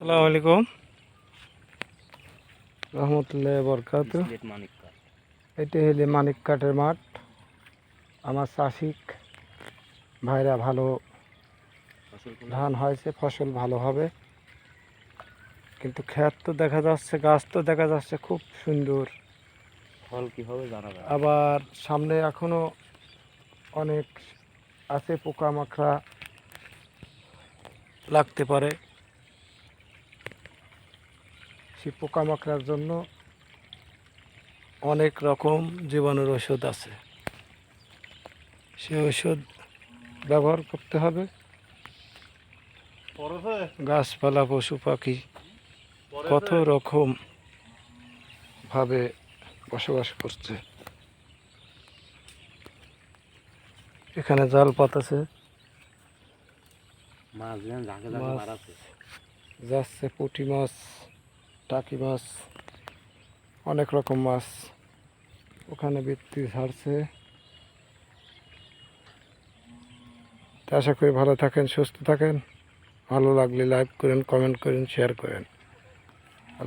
আসসালামু আলাইকুম রহমতুল্লাহ বরকাত। এটি হলে মানিক কাঠের মাঠ। আমার চাষিক ভাইরা ভালো ধান হয়েছে, ফসল ভালো হবে, কিন্তু ক্ষেত তো দেখা যাচ্ছে, গাছ তো দেখা যাচ্ছে খুব সুন্দর, ফল কি হবে জানা যায়। আবার সামনে এখনো অনেক আছে, পোকামাকড়া লাগতে পারে। সেই পোকামাকড়ার জন্য অনেক রকম জীবাণুর ওষুধ আছে, সেই ওষুধ ব্যবহার করতে হবে। গাছপালা পশু পাখি কত রকম ভাবে বসবাস করছে। এখানে জাল পাতাছে, মাছ যাচ্ছে পুঁটি মাছ, টাকি মাছ, অনেক রকম মাছ ওখানে বৃত্তি ছাড়ছে। আশা করি ভালো থাকেন, সুস্থ থাকেন। ভালো লাগলে লাইক করেন, কমেন্ট করেন, শেয়ার করেন।